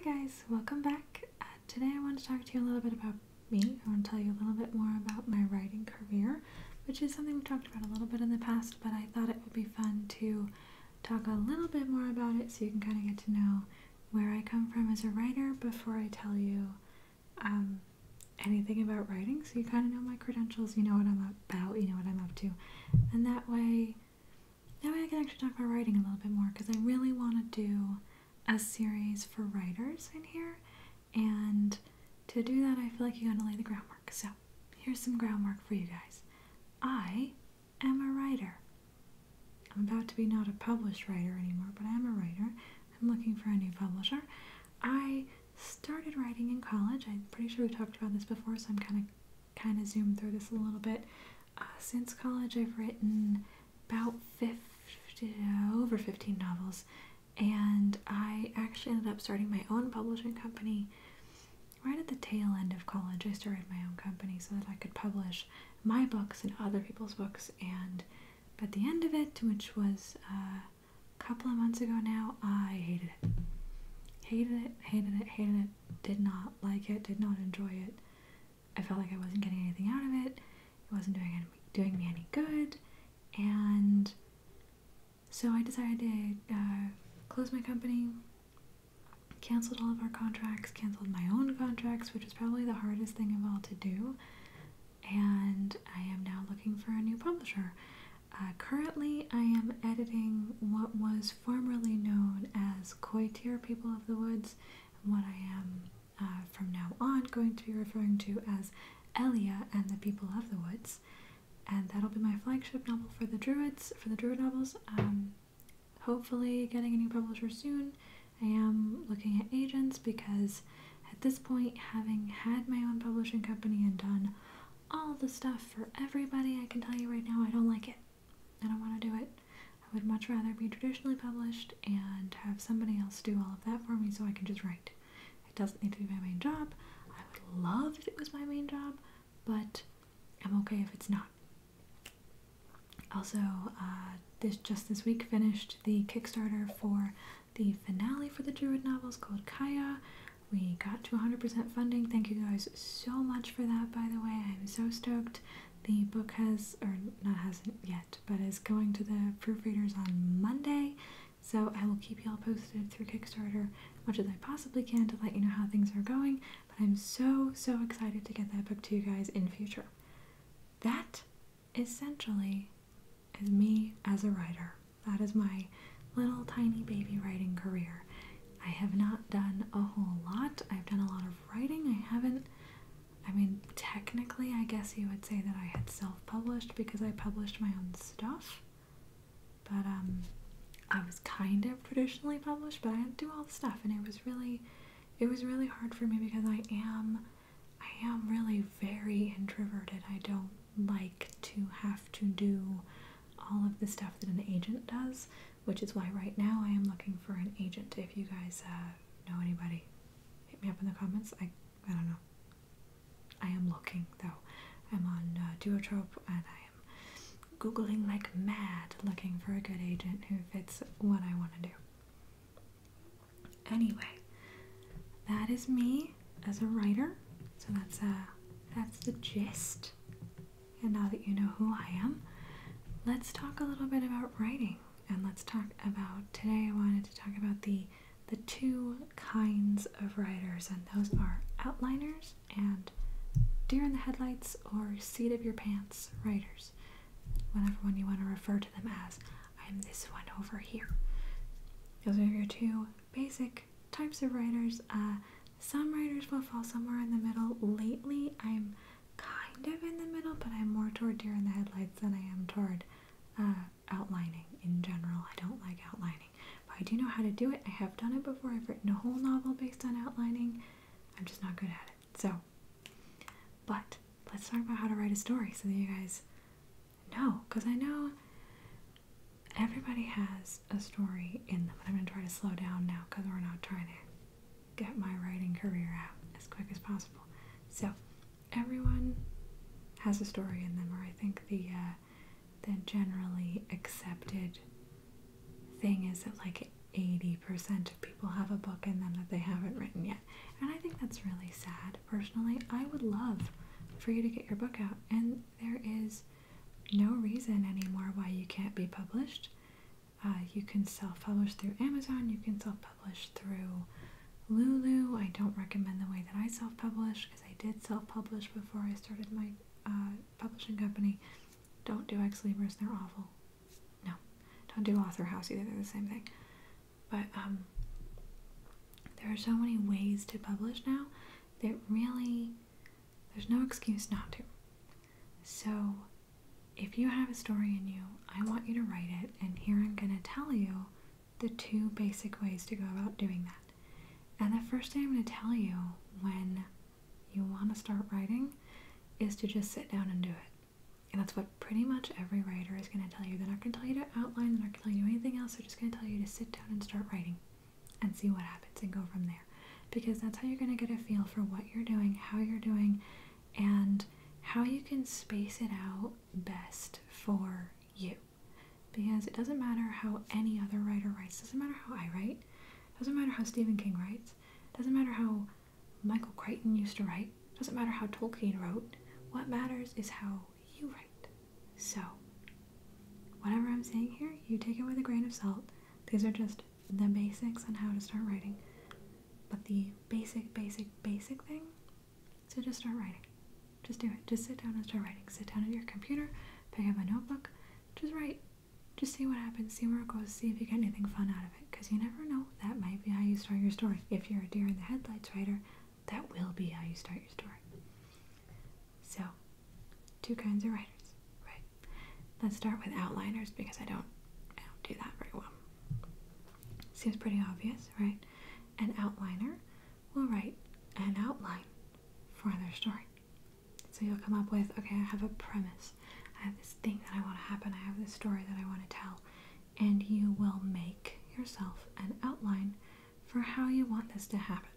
guys, welcome back. Today I want to talk to you a little bit about me. I want to tell you a little bit more about my writing career, which is something we talked about a little bit in the past, but I thought it would be fun to talk a little bit more about it so you can kind of get to know where I come from as a writer before I tell you anything about writing, so you kind of know my credentials, you know what I'm about, you know what I'm up to, and that way I can actually talk about writing a little bit more, because I really want to do a series for writers in here, and to do that I feel like you gotta lay the groundwork. So here's some groundwork for you guys. I am a writer. I'm about to be not a published writer anymore, but I am a writer. I'm looking for a new publisher. I started writing in college. I'm pretty sure we talked about this before, so I'm kind of zoomed through this a little bit. Since college I've written about over 15 novels, and I actually ended up starting my own publishing company right at the tail end of college. I started my own company so that I could publish my books and other people's books, and at the end of it, which was a couple of months ago now, I hated it. Hated it, did not like it, did not enjoy it. I felt like I wasn't getting anything out of it. It wasn't doing me any good, and so I decided to close my company, canceled all of our contracts, canceled my own contracts, which is probably the hardest thing of all to do, and I am now looking for a new publisher. Currently, I am editing what was formerly known as Koi Tier People of the Woods, and what I am from now on going to be referring to as Elia and the People of the Woods, and that'll be my flagship novel for the Druids, for the Druid novels. Hopefully getting a new publisher soon. I am looking at agents because at this point, having had my own publishing company and done all the stuff for everybody, I can tell you right now I don't like it. I don't want to do it. I would much rather be traditionally published and have somebody else do all of that for me so I can just write. It doesn't need to be my main job. I would love if it was my main job, but I'm okay if it's not. Also, this week finished the Kickstarter for the finale for the Druid novels called Kaya. We got to 100% funding. Thank you guys so much for that, by the way. I'm so stoked. The book hasn't yet, but is going to the proofreaders on Monday, so I will keep you all posted through Kickstarter as much as I possibly can to let you know how things are going, but I'm so excited to get that book to you guys in future. That essentially is me as a writer. That is my little tiny baby writing career. I have not done a whole lot. I've done a lot of writing. I mean, technically, I guess you would say that I had self-published because I published my own stuff. But, I was kind of traditionally published, but I had to do all the stuff, and it was really hard for me because I am really very introverted. I don't like to have to do all of the stuff that an agent does, which is why right now I am looking for an agent. If you guys know anybody, hit me up in the comments. I don't know. I am looking, though. I'm on Duotrope, and I am Googling like mad looking for a good agent who fits what I want to do. Anyway, that is me as a writer. So that's the gist. And now that you know who I am, let's talk a little bit about writing. And let's talk about, today I wanted to talk about the two kinds of writers, and those are outliners and deer in the headlights or seat of your pants writers, whatever one you want to refer to them as. I'm this one over here. Those are your two basic types of writers. Some writers will fall somewhere in the middle. Lately, I'm kind of in the middle, but I'm more toward deer in the headlights than I am toward outlining in general. I don't like outlining, but I do know how to do it. I have done it before. I've written a whole novel based on outlining. I'm just not good at it. So, but let's talk about how to write a story so that you guys know, because I know everybody has a story in them. I'm going to try to slow down now because we're not trying to get my writing career out as quick as possible. So everyone has a story in them, or I think the generally accepted thing is that, like, 80% of people have a book in them that they haven't written yet. And I think that's really sad. Personally, I would love for you to get your book out, and there is no reason anymore why you can't be published. You can self-publish through Amazon, you can self-publish through Lulu. I don't recommend the way that I self-publish, because I did self-publish before I started my publishing company. Don't do Ex Libris, they're awful. No, don't do Author House either, they're the same thing. But there are so many ways to publish now that really, there's no excuse not to. So if you have a story in you, I want you to write it, and here I'm going to tell you the 2 basic ways to go about doing that. And the first thing I'm going to tell you when you want to start writing is to just sit down and do it. And that's what pretty much every writer is going to tell you. They're not going to tell you to outline, they're not going to tell you anything else, they're just going to tell you to sit down and start writing and see what happens and go from there. Because that's how you're going to get a feel for what you're doing, how you're doing, and how you can space it out best for you. Because it doesn't matter how any other writer writes, doesn't matter how I write, doesn't matter how Stephen King writes, doesn't matter how Michael Crichton used to write, doesn't matter how Tolkien wrote. What matters is how you write. So, whatever I'm saying here, you take it with a grain of salt. These are just the basics on how to start writing. But the basic thing is to just start writing. Just do it. Just sit down and start writing. Sit down at your computer, pick up a notebook, just write. Just see what happens, see where it goes, see if you get anything fun out of it. Because you never know, that might be how you start your story. If you're a deer in the headlights writer, that will be how you start your story. So, 2 kinds of writers, right? Let's start with outliners, because I don't do that very well. Seems pretty obvious, right? An outliner will write an outline for their story. So you'll come up with, okay, I have a premise, I have this thing that I want to happen, I have this story that I want to tell, and you will make yourself an outline for how you want this to happen.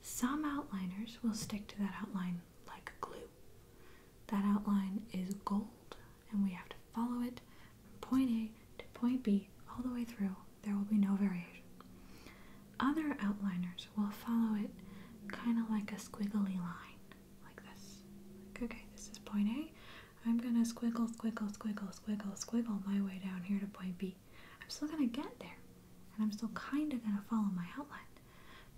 Some outliners will stick to that outline like glue. That outline is gold, and we have to follow it from point A to point B all the way through. There will be no variation. Other outliners will follow it kind of like a squiggly line, like this. Like, okay, this is point A. I'm going to squiggle my way down here to point B. I'm still going to get there, and I'm still kind of going to follow my outline.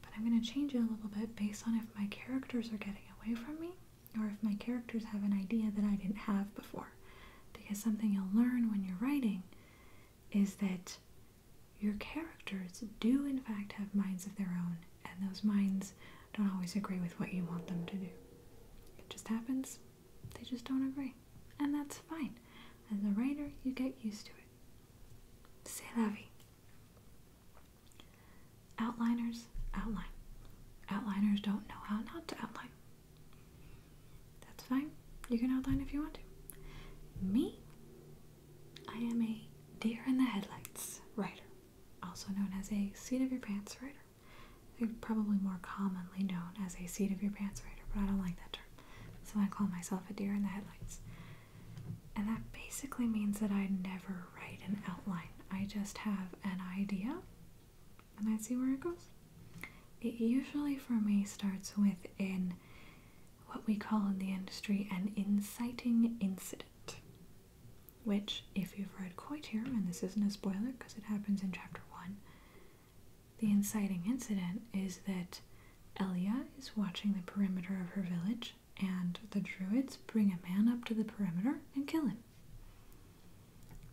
But I'm going to change it a little bit based on if my characters are getting away from me, or if my characters have an idea that I didn't have before. Because something you'll learn when you're writing is that your characters do in fact have minds of their own, and those minds don't always agree with what you want them to do. It just happens. They just don't agree. And that's fine. As a writer, you get used to it. C'est la vie. Outliners outline. Outliners don't know how not to outline. That's fine. You can outline if you want to. Me, I am a deer in the headlights writer, also known as a seat of your pants writer. They're probably more commonly known as a seat of your pants writer, but I don't like that term. So I call myself a deer in the headlights. And that basically means that I never write an outline. I just have an idea, and I see where it goes. It usually, for me, starts with what we call in the industry an inciting incident. Which, if you've read Coitier, and this isn't a spoiler because it happens in chapter 1, the inciting incident is that Elia is watching the perimeter of her village, and the druids bring a man up to the perimeter and kill him.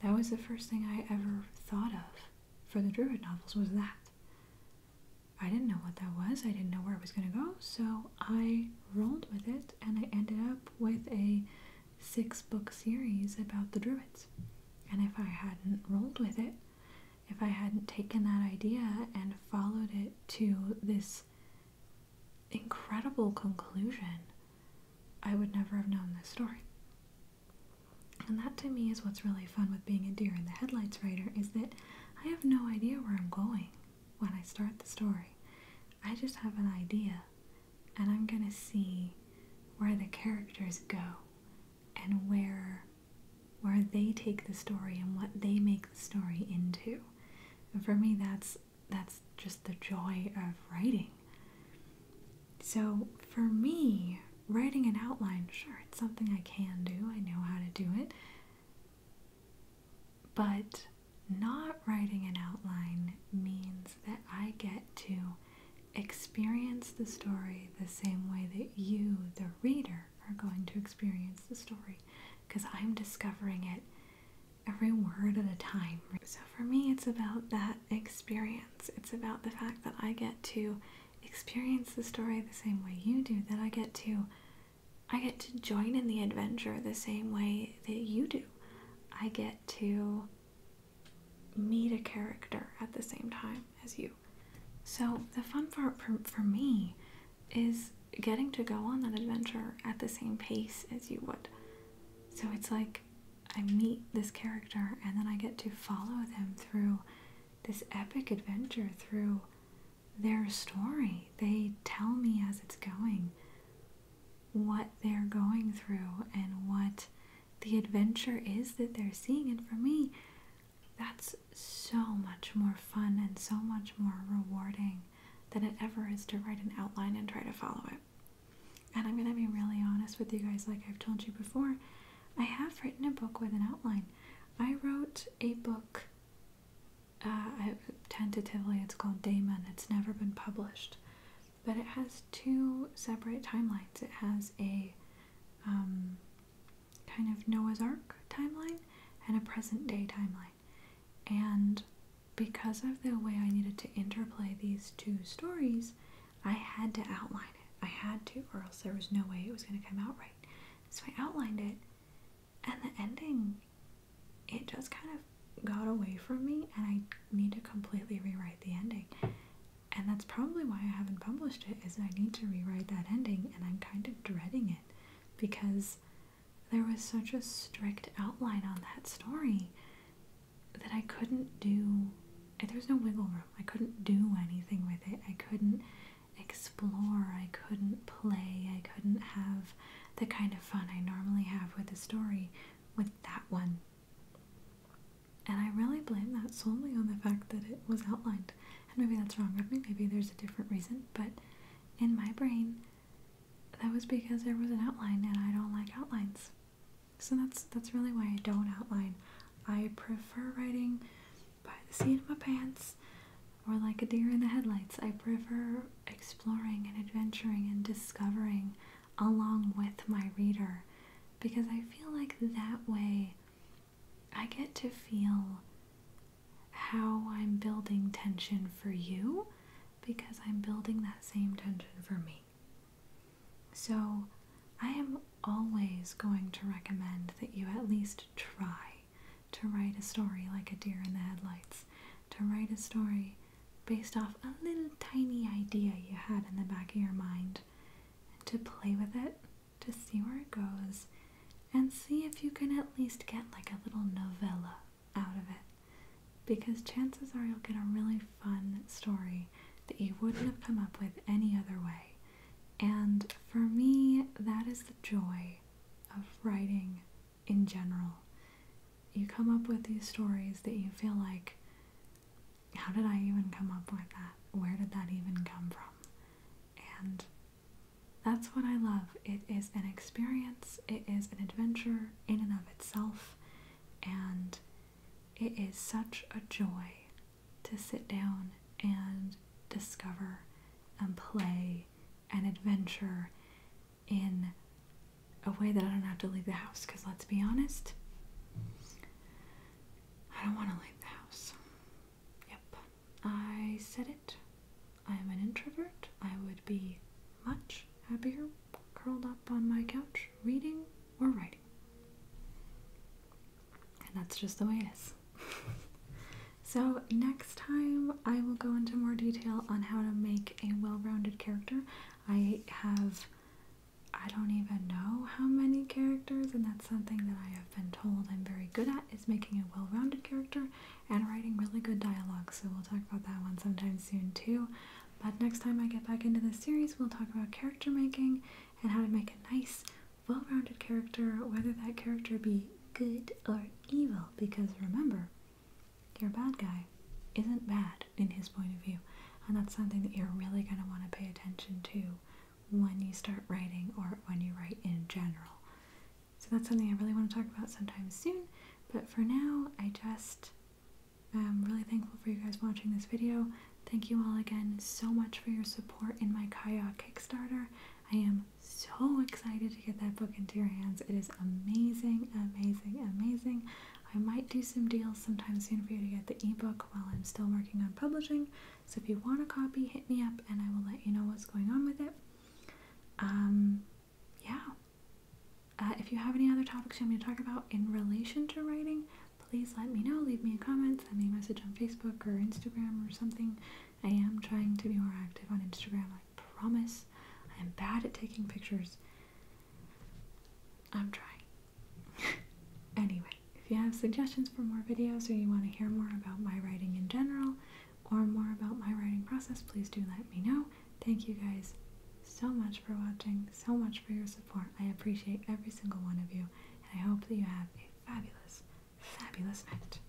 That was the first thing I ever thought of for the druid novels, was that. I didn't know what that was, I didn't know where it was going to go, so I rolled with it, and I ended up with a 6-book series about the druids. And if I hadn't rolled with it, if I hadn't taken that idea and followed it to this incredible conclusion, I would never have known this story. And that to me is what's really fun with being a deer in the headlights writer, is that I have no idea where I'm going when I start the story. I just have an idea, and I'm gonna see where the characters go and where they take the story and what they make the story into. And for me, that's just the joy of writing. So for me, writing an outline, sure, it's something I can do. I know how to do it. But not writing an outline means that I get to experience the story the same way that you, the reader, are going to experience the story, because I'm discovering it every word at a time. So for me, it's about that experience. It's about the fact that I get to experience the story the same way you do, that I get to join in the adventure the same way that you do. I get to meet a character at the same time as you. So the fun part for me is getting to go on that adventure at the same pace as you would. So it's like I meet this character and then I get to follow them through this epic adventure, through their story. They tell me as it's going what they're going through and what the adventure is that they're seeing. And for me, that's so much more fun and so much more rewarding than it ever is to write an outline and try to follow it. And I'm going to be really honest with you guys, like I've told you before, I have written a book with an outline. I wrote a book, tentatively it's called Damon. It's never been published. But it has two separate timelines. It has a kind of Noah's Ark timeline and a present day timeline. And because of the way I needed to interplay these two stories, I had to outline it. I had to, or else there was no way it was going to come out right. So I outlined it, and the ending, it just kind of got away from me, and I need to completely rewrite the ending. And that's probably why I haven't published it, is I need to rewrite that ending, and I'm kind of dreading it, because there was such a strict outline on that story that I couldn't do, there was no wiggle room. I couldn't do anything with it. I couldn't explore, I couldn't play, I couldn't have the kind of fun I normally have with a story with that one. And I really blame that solely on the fact that it was outlined. And maybe that's wrong of me, maybe there's a different reason, but in my brain, that was because there was an outline and I don't like outlines. So that's really why I don't outline. I prefer writing by the seat of my pants, or like a deer in the headlights. I prefer exploring and adventuring and discovering along with my reader, because I feel like that way I get to feel how I'm building tension for you, because I'm building that same tension for me. So I am always going to recommend that you at least try to write a story like a deer in the headlights, to write a story based off a little tiny idea you had in the back of your mind, and to play with it, to see where it goes, and see if you can at least get like a little novella out of it. Because chances are you'll get a really fun story that you wouldn't have come up with any other way. And for me, that is the joy of writing in general. You come up with these stories that you feel like, how did I even come up with that? Where did that even come from? And that's what I love. It is an experience. It is an adventure in and of itself. And it is such a joy to sit down and discover and play and adventure in a way that I don't have to leave the house. Because let's be honest, I don't want to leave the house. Yep, I said it. I am an introvert. I would be much happier curled up on my couch reading or writing. And that's just the way it is. So next time I will go into more detail on how to make a well-rounded character. I don't even know how many characters, and that's something that I have been told I'm very good at, is making a well-rounded character and writing really good dialogue. So we'll talk about that one sometime soon too. But next time I get back into this series, we'll talk about character making and how to make a nice, well-rounded character, whether that character be good or evil. Because remember, you're a bad guy, isn't bad in his point of view. And that's something that you're really going to want to pay attention to when you start writing or when you write in general. So that's something I really want to talk about sometime soon. But for now, I just am really thankful for you guys watching this video. Thank you all again so much for your support in my kayak Kickstarter. I am so excited to get that book into your hands. It is amazing, amazing, amazing. I might do some deals sometime soon for you to get the ebook while I'm still working on publishing. So if you want a copy, hit me up and I will let you know what's going on with it. If you have any other topics you want me to talk about in relation to writing, please let me know. Leave me a comment, send me a message on Facebook or Instagram or something. I am trying to be more active on Instagram, I promise. I am bad at taking pictures. I'm trying. Anyway, if you have suggestions for more videos or you want to hear more about my writing in general or more about my writing process, please do let me know. Thank you guys so much for watching, so much for your support. I appreciate every single one of you, and I hope that you have a fabulous, fabulous night.